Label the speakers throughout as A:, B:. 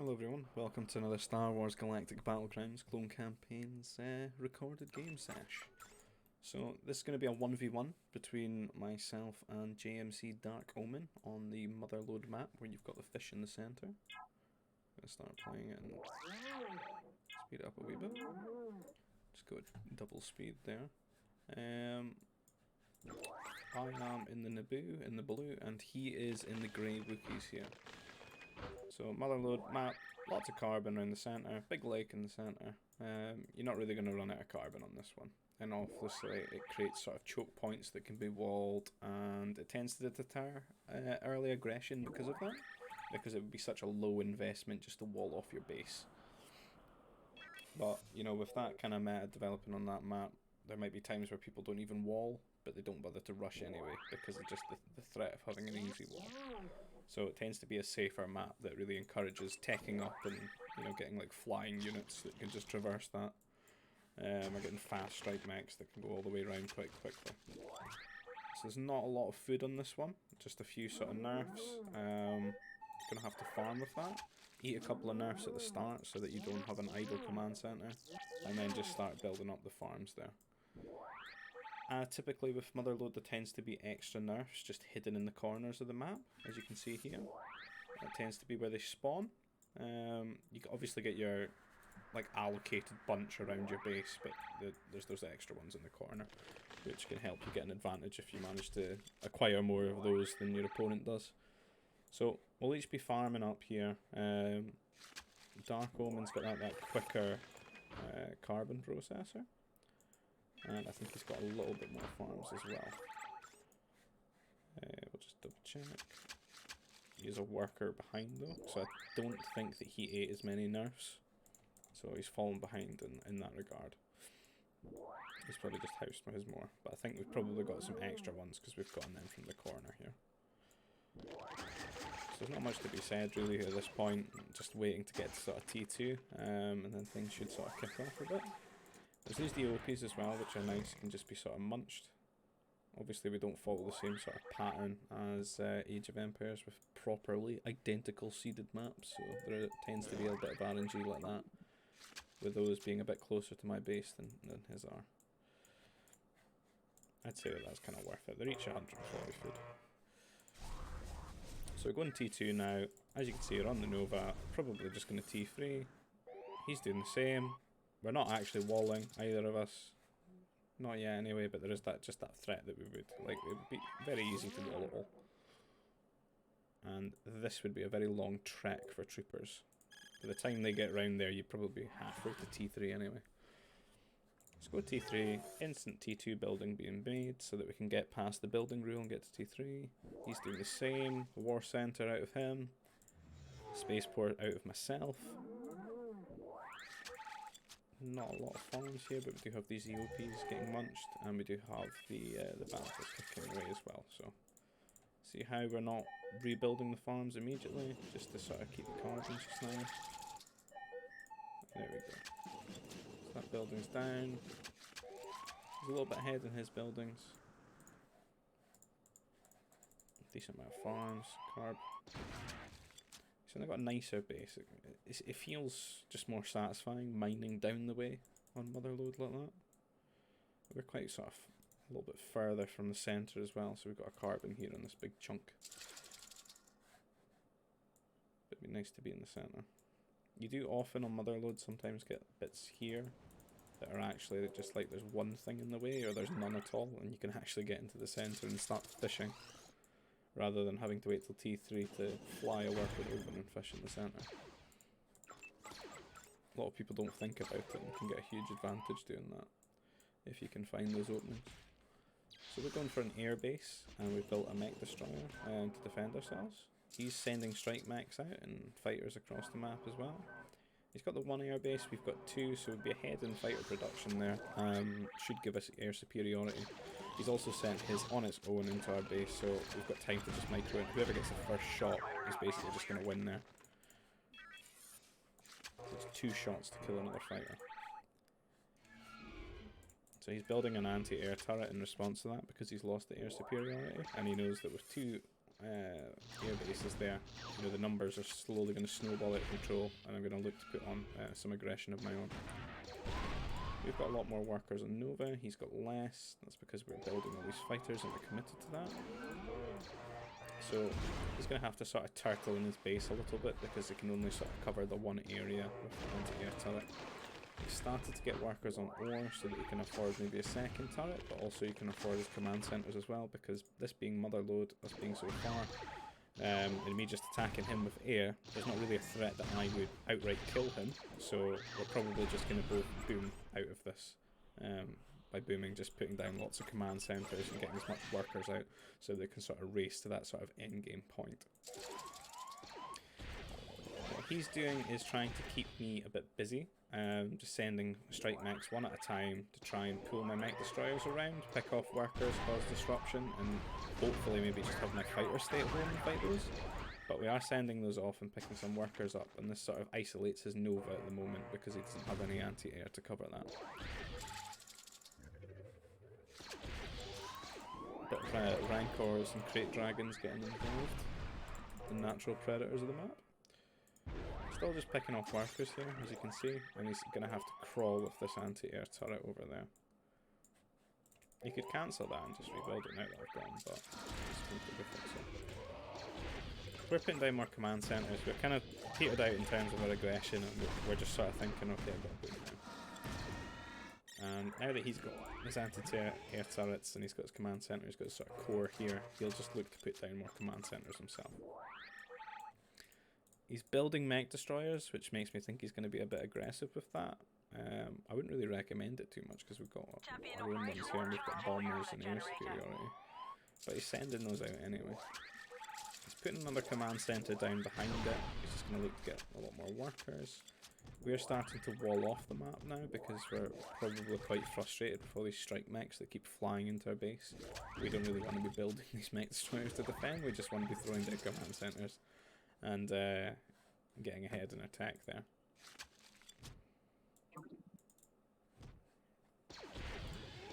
A: Hello everyone, welcome to another Star Wars Galactic Battlegrounds Clone Campaigns recorded game sesh. So this is going to be a 1v1 between myself and JMC DaRkOmeN on the motherlode map where you've got the fish in the centre. I'm going to start playing it and speed it up a wee bit. Just go at double speed there. I am in the Naboo, in the blue, and he is in the grey Wookiees here. So motherlode map, lots of carbon around the centre, big lake in the centre. You're not really going to run out of carbon on this one. And obviously it creates sort of choke points that can be walled, and it tends to deter early aggression because of that. Because it would be such a low investment just to wall off your base. But, you know, with that kind of meta developing on that map, there might be times where people don't even wall, but they don't bother to rush anyway, because of just the threat of having an easy wall. So it tends to be a safer map that really encourages teching up and, you know, getting like flying units that can just traverse that. Or getting fast strike mechs that can go all the way around quite quickly. So there's not a lot of food on this one, just a few sort of nerfs. You're going to have to farm with that. Eat a couple of nerfs at the start so that you don't have an idle command center, and then just start building up the farms there. Typically with motherlode there tends to be extra nerfs just hidden in the corners of the map, as you can see here. That tends to be where they spawn. You can obviously get your like allocated bunch around your base, but there's those extra ones in the corner, which can help you get an advantage if you manage to acquire more of those than your opponent does. So we'll each be farming up here. DaRkOmen's got that quicker carbon processor. And I think he's got a little bit more farms as well. We'll just double check. He is a worker behind though, so I don't think that he ate as many nerfs. So he's fallen behind in that regard. He's probably just housed his more, but I think we've probably got some extra ones because we've gotten them from the corner here. So there's not much to be said really at this point, just waiting to get to sort of T2, and then things should sort of kick off a bit. There's these DOPs as well, which are nice, can just be sort of munched. Obviously we don't follow the same sort of pattern as Age of Empires with properly identical seeded maps, so there tends to be a bit of RNG like that, with those being a bit closer to my base than his are. I'd say that that's kind of worth it. They're each 140 food. So we're going T2 now. As you can see, we're on the Nova, probably just going to T3. He's doing the same. We're not actually walling, either of us. Not yet anyway, but there is just that threat that we would, like, it would be very easy to wall it all. And this would be a very long trek for troopers. By the time they get round there, you'd probably be halfway to T3 anyway. Let's go T3, instant T2 building being made, so that we can get past the building rule and get to T3. He's doing the same, war center out of him, spaceport out of myself. Not a lot of farms here, but we do have these EOPs getting munched, and we do have the battles kicking away as well. So, see how we're not rebuilding the farms immediately, just to sort of keep the carbons just now. There we go. So that building's down. He's a little bit ahead in his buildings. Decent amount of farms, carb. So they've got a nicer base. It feels just more satisfying mining down the way on motherlode like that. We're quite sort of a little bit further from the centre as well, so we've got a carbon here on this big chunk. It'd be nice to be in the centre. You do often on motherlode sometimes get bits here that are actually just like there's one thing in the way, or there's none at all, and you can actually get into the centre and start fishing, rather than having to wait till T3 to fly a worker over and fish in the centre. A lot of people don't think about it and can get a huge advantage doing that, if you can find those openings. So we're going for an air base, and we've built a mech destroyer to defend ourselves. He's sending strike mechs out and fighters across the map as well. He's got the one air base, we've got two, so we'll be ahead in fighter production there. Should give us air superiority. He's also sent his on its own into our base, so we've got time to just micro it. Whoever gets the first shot is basically just going to win there. It's 2 shots to kill another fighter. So he's building an anti-air turret in response to that, because he's lost the air superiority, and he knows that with 2 air bases there, you know, the numbers are slowly going to snowball out of control, and I'm going to look to put on some aggression of my own. We've got a lot more workers on Nova, he's got less. That's because we're building all these fighters and we're committed to that. So he's going to have to sort of turtle in his base a little bit because he can only sort of cover the one area with the anti-air turret. He started to get workers on ore so that he can afford maybe a second turret, but also he can afford his command centres as well, because this being motherlode, us being so far, and me just attacking him with air, there's not really a threat that I would outright kill him, so we're probably just going to both boom out of this. By booming, just putting down lots of command centres and getting as much workers out so they can sort of race to that sort of end game point. What he's doing is trying to keep me a bit busy, just sending strike mechs one at a time to try and pull my mech destroyers around, pick off workers, cause disruption, and hopefully maybe just have my fighters stay at home and fight those. But we are sending those off and picking some workers up, and this sort of isolates his Nova at the moment because he doesn't have any anti-air to cover that. Bit of rancors and crate dragons getting involved, the natural predators of the map. Still just picking off workers here, as you can see, and he's going to have to crawl with this anti-air turret over there. You could cancel that and just rebuild it now that I've gone, but it's completely fixable. We're putting down more command centres. We're kind of petered out in terms of our aggression, and we're just sort of thinking, okay, I've got to boom now. And now that he's got his anti-air turrets and he's got his command centre, he's got his sort of core here, he'll just look to put down more command centres himself. He's building mech destroyers, which makes me think he's going to be a bit aggressive with that. I wouldn't really recommend it too much because we've got our own ones here and we've got bombers and air superiority. But he's sending those out anyway. He's putting another command centre down behind it. He's just going to look to get a lot more workers. We're starting to wall off the map now because we're probably quite frustrated with all these strike mechs that keep flying into our base. We don't really want to be building these mech destroyers to defend, we just want to be throwing down command centres and getting ahead in attack there.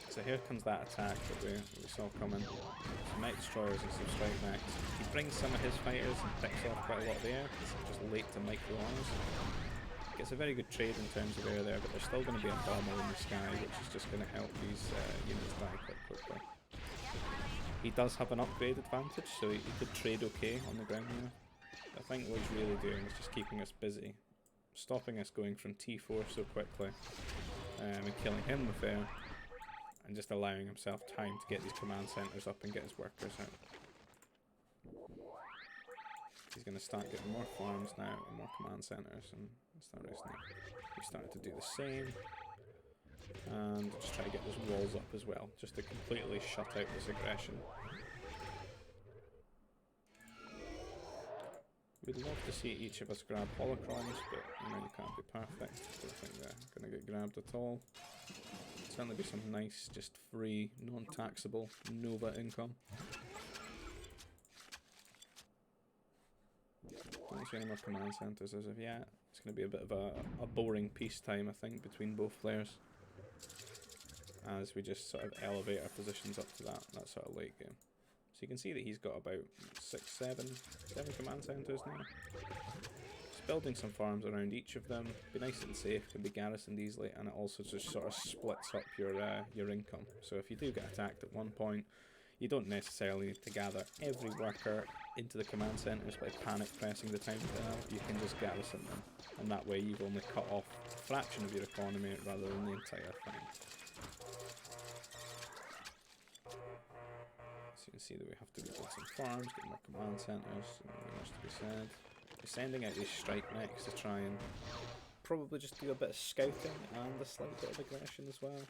A: So here comes that attack that we saw coming. Some mech destroyers and some strike mechs. He brings some of his fighters and picks off quite a lot of the air. It's just late to micro arms. Gets a very good trade in terms of air there, but there's still going to be a bomber in the sky, which is just going to help these units die quite quickly. He does have an upgrade advantage, so he could trade okay on the ground here. I think what he's really doing is just keeping us busy, stopping us going from T4 so quickly, and killing him with air, and just allowing himself time to get these command centres up and get his workers out. He's going to start getting more farms now and more command centres and start racing up. We started to do the same, and just try to get those walls up as well, just to completely shut out this aggression. We'd love to see each of us grab holocrons, but you know, you can't be perfect. I don't think they're going to get grabbed at all. Certainly be some nice, just free, non-taxable Nova income. Don't see any more command centres as of yet. It's going to be a bit of a boring peacetime, I think, between both players, as we just sort of elevate our positions up to that sort of late game. So you can see that he's got about 7 command centres now. Just building some farms around each of them. Be nice and safe, can be garrisoned easily, and it also just sort of splits up your income. So if you do get attacked at one point, you don't necessarily need to gather every worker into the command centres by panic pressing the time dial. You can just garrison them, and that way you've only cut off a fraction of your economy rather than the entire thing. So you can see that we have to rebuild some farms, get more command centres, nothing much to be said. We're sending out these strike mechs to try and probably just do a bit of scouting and a slight bit of aggression as well.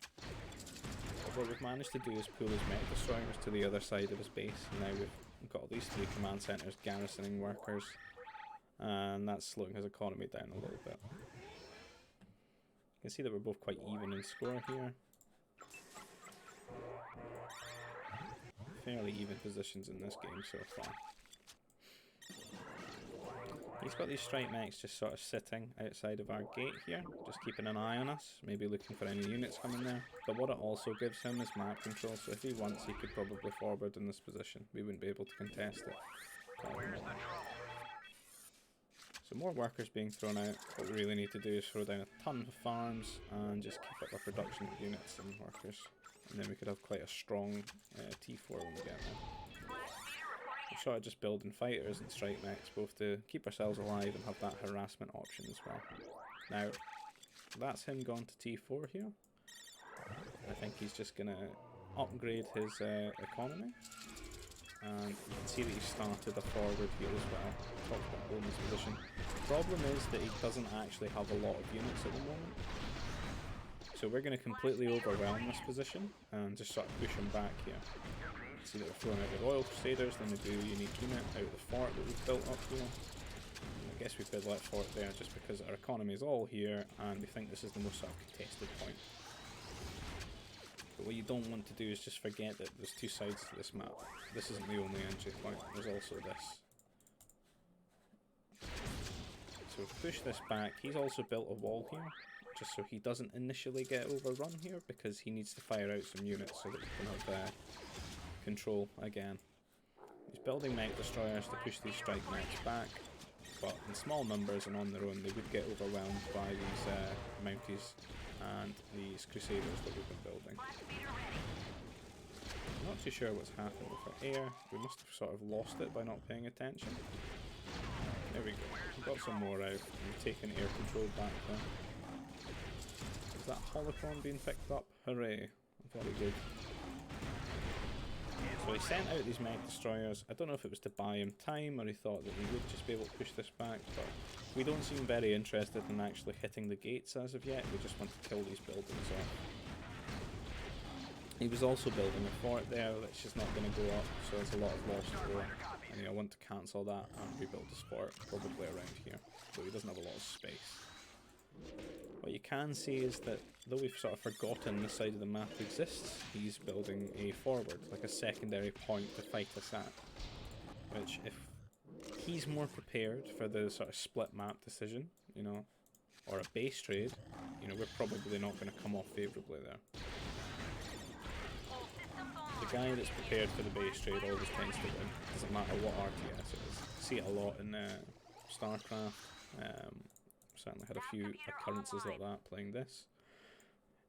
A: What we've managed to do is pull his mech destroyers to the other side of his base. Now we've got these 3 command centres garrisoning workers, and that's slowing his economy down a little bit. You can see that we're both quite even in score here. Fairly even positions in this game so far. He's got these strike mechs just sort of sitting outside of our gate here, just keeping an eye on us, maybe looking for any units coming there. But what it also gives him is map control, so if he wants he could probably forward in this position. We wouldn't be able to contest it. So more workers being thrown out. What we really need to do is throw down a ton of farms and just keep up our production of units and workers. And then we could have quite a strong T4 when we get there. We're sort of just building fighters and strike mechs both to keep ourselves alive and have that harassment option as well. Now, that's him gone to T4 here. I think he's just going to upgrade his economy. And you can see that he started a forward here as well. Talked about holding this position. The problem is that he doesn't actually have a lot of units at the moment. So we're going to completely overwhelm this position and just sort of push him back here. See that we're throwing out the Royal Crusaders, then we do a unique unit out of the fort that we've built up here. I guess we could let fort there just because our economy is all here and we think this is the most sort of contested point. But what you don't want to do is just forget that there's two sides to this map. This isn't the only entry point, there's also this. So push this back. He's also built a wall here, just so he doesn't initially get overrun here, because he needs to fire out some units so that we can have control again. He's building mech destroyers to push these strike mechs back, but in small numbers and on their own they would get overwhelmed by these Mounties and these Crusaders that we've been building. I'm not too sure what's happened with our air. We must have sort of lost it by not paying attention. There we go. We've got some more out. We've taken air control back there. Is that holocron being picked up? Hooray. Very good. So he sent out these mech destroyers. I don't know if it was to buy him time or he thought that he would just be able to push this back, but we don't seem very interested in actually hitting the gates as of yet. We just want to kill these buildings off. He was also building a fort there that's just not going to go up, so there's a lot of lost war. And I want to cancel that and rebuild this fort probably around here, so he doesn't have a lot of space. What you can see is that though we've sort of forgotten this side of the map exists, he's building a forward, like a secondary point to fight us at. Which, if he's more prepared for the sort of split map decision, you know, or a base trade, you know, we're probably not going to come off favourably there. The guy that's prepared for the base trade always tends to win, doesn't matter what RTS it is. See it a lot in StarCraft. Certainly had a few occurrences like that playing this.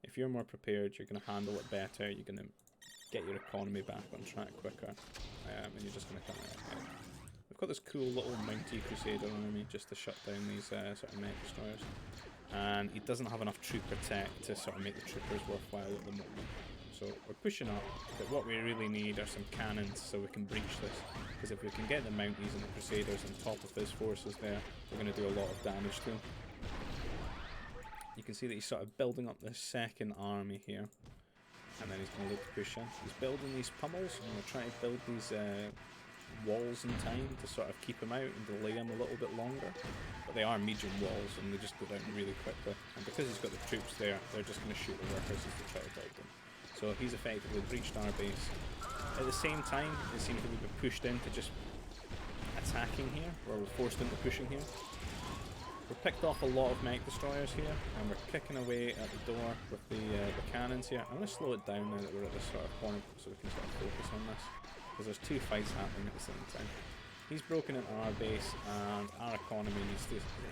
A: If you're more prepared, you're going to handle it better, you're going to get your economy back on track quicker, and you're just going to come out ahead. We've got this cool little Mountie Crusader army just to shut down these sort of mech destroyers, and he doesn't have enough trooper tech to sort of make the troopers worthwhile at the moment. So we're pushing up, but what we really need are some cannons so we can breach this. Because if we can get the Mounties and the Crusaders on top of his forces there, we're going to do a lot of damage to him. You can see that he's sort of building up this second army here. And then he's going to look to push in. He's building these pummels, and we're trying to build these walls in time to sort of keep him out and delay him a little bit longer. But they are medium walls, and they just go down really quickly. And because he's got the troops there, they're just going to shoot the workers as they try to build them. So he's effectively breached our base. At the same time, it seems that we've been pushed into just attacking here, or we're forced into pushing here. We've picked off a lot of mech destroyers here, and we're kicking away at the door with the cannons here. I'm going to slow it down now that we're at this sort of point, so we can sort of focus on this. Because there's two fights happening at the same time. He's broken into our base, and our economy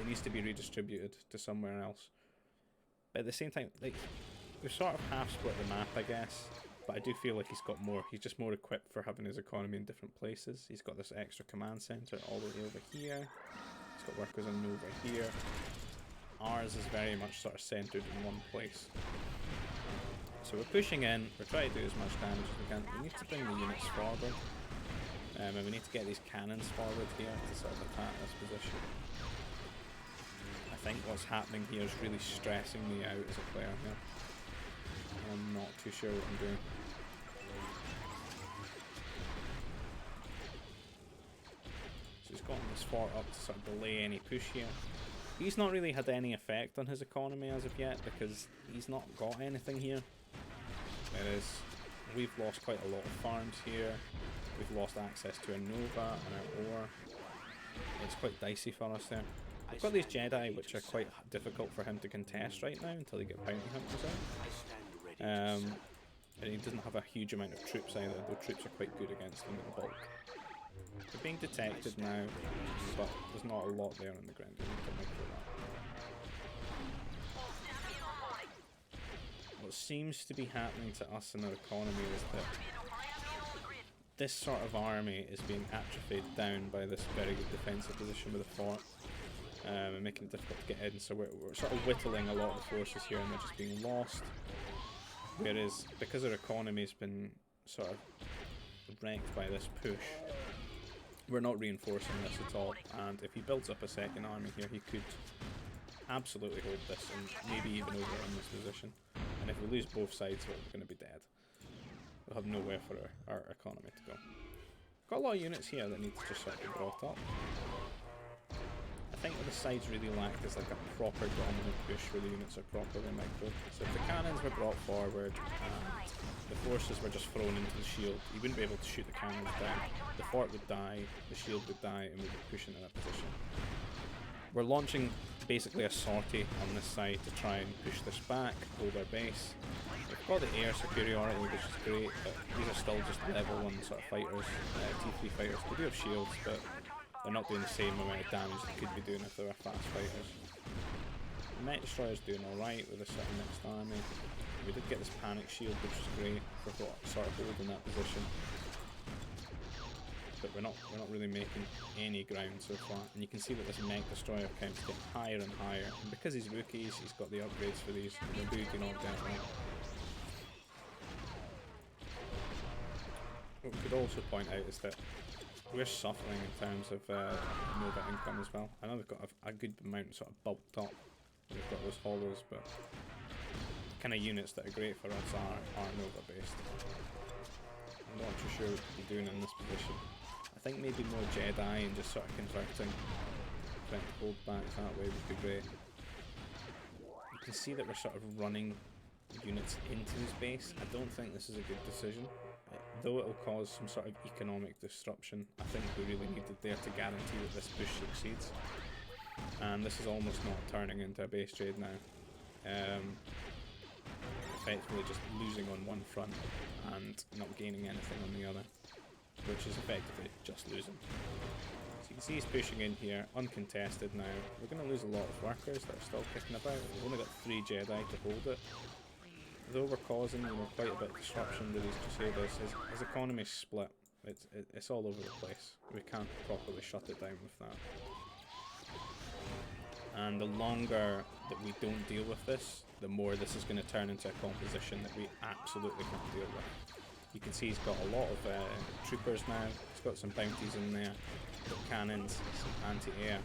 A: needs to be redistributed to somewhere else. But at the same time, like, we've sort of half split the map, I guess, but I do feel like he's got more. He's just more equipped for having his economy in different places. He's got this extra command center all the way over here. He's got workers in over here. Ours is very much sort of centered in one place. So we're pushing in. We're trying to do as much damage as we can. We need to bring the units forward. And we need to get these cannons forward here to sort of attack this position. I think what's happening here is really stressing me out as a player here. I'm not too sure what I'm doing. So he's gotten this fort up to sort of delay any push here. He's not really had any effect on his economy as of yet because he's not got anything here. Whereas we've lost quite a lot of farms here. We've lost access to a Nova and our ore. it's quite dicey for us there. We've got these Jedi, which are quite difficult for him to contest right now until he get bounty hunters out. And he doesn't have a huge amount of troops either, though troops are quite good against them in bulk. They're being detected now, but there's not a lot there on the ground. We need to make sure that. What seems to be happening to us in our economy is that this sort of army is being atrophied down by this very good defensive position with a fort, and making it difficult to get in. So we're sort of whittling a lot of the forces here, and they're just being lost. Whereas, because our economy's been sort of wrecked by this push, we're not reinforcing this at all. And if he builds up a second army here, he could absolutely hold this and maybe even overrun this position. And if we lose both sides, we're going to be dead. We'll have nowhere for our economy to go. Got a lot of units here that need to just sort of be brought up. I think what the sides really lack is like a proper dominant push where the units are properly micro. So if the cannons were brought forward and the forces were just thrown into the shield, you wouldn't be able to shoot the cannons down. The fort would die, the shield would die, and we'd be pushing in that position. We're launching basically a sortie on this side to try and push this back, hold our base. We've got the air superiority, which is great, but these are still just level 1 sort of fighters, T3 fighters. They do have shields, but they're not doing the same amount of damage they could be doing if they were fast fighters. The Mech Destroyer's doing alright with this sort of mixed army. We did get this panic shield, which is great for what sort of holding that position. But we're not really making any ground so far. And you can see that this Mech Destroyer count's getting higher and higher. And because he's rookies, he's got the upgrades for these. They're booting all down right. What we could also point out is that we're suffering in terms of Nova income as well. I know we've got a good amount sort of bulked up. We've got those hollows, but the kind of units that are great for us are Nova based. I'm not too sure what we'll be doing in this position. I think maybe more Jedi and just sort of converting, trying to hold back that way would be great. You can see that we're sort of running units into his base. I don't think this is a good decision. Though it'll cause some sort of economic disruption, I think we really needed there to guarantee that this push succeeds. And this is almost not turning into a base trade now. Effectively just losing on one front and not gaining anything on the other, which is effectively just losing. So you can see he's pushing in here, uncontested now. We're going to lose a lot of workers that are still kicking about. We've only got 3 Jedi to hold it. Though we're causing quite a bit of disruption to these Crusaders, his economy's split. It's all over the place. We can't properly shut it down with that. And the longer that we don't deal with this, the more this is going to turn into a composition that we absolutely can't deal with. You can see he's got a lot of troopers now. He's got some bounties in there, cannons, some anti-air.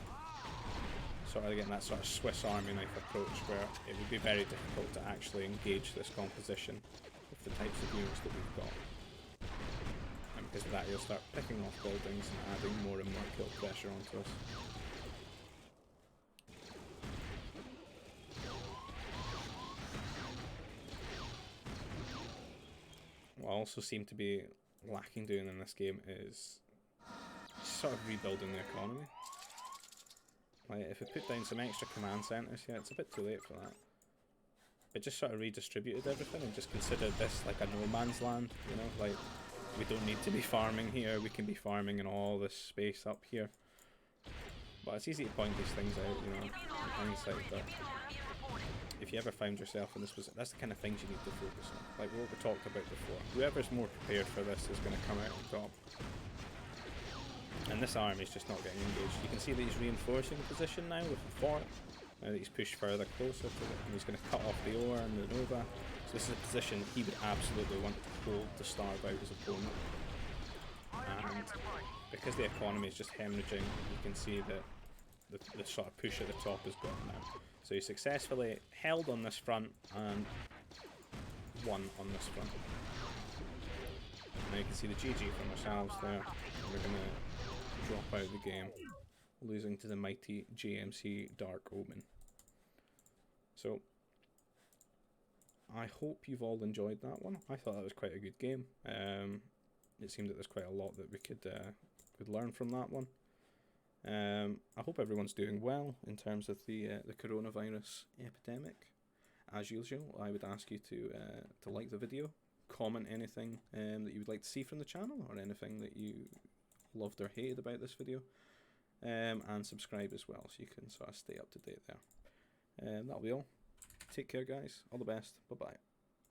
A: Sort of getting that sort of Swiss Army knife approach where it would be very difficult to actually engage this composition with the types of units that we've got. And because of that, he'll start picking off buildings and adding more and more kill pressure onto us. What I also seem to be lacking doing in this game is sort of rebuilding the economy. Like, if we put down some extra command centres here, it's a bit too late for that. But just sort of redistributed everything and just considered this like a no man's land, you know, like we don't need to be farming here, we can be farming in all this space up here. But it's easy to point these things out, you know, in hindsight, but if you ever found yourself in this position, that's the kind of things you need to focus on. Like what we talked about before. Whoever's more prepared for this is going to come out on top. And this army is just not getting engaged. You can see that he's reinforcing the position now with the fort. Now that he's pushed further closer to it, and he's going to cut off the ore and the Nova. So this is a position that he would absolutely want to hold to starve out his opponent. And because the economy is just hemorrhaging, you can see that the sort of push at the top is gone now. So he successfully held on this front and won on this front. Now you can see the GG from ourselves there. We're going to drop out of the game, losing to the mighty JMC DaRkOmeN. So I hope you've all enjoyed that one. I thought that was quite a good game. It seemed that there's quite a lot that we could learn from that one. I hope everyone's doing well in terms of the coronavirus epidemic. As usual, I would ask you to like the video, comment anything that you would like to see from the channel, or anything that you loved or hated about this video, and subscribe as well, so you can sort of stay up to date there. That'll be all. Take care, guys. All the best. Bye bye.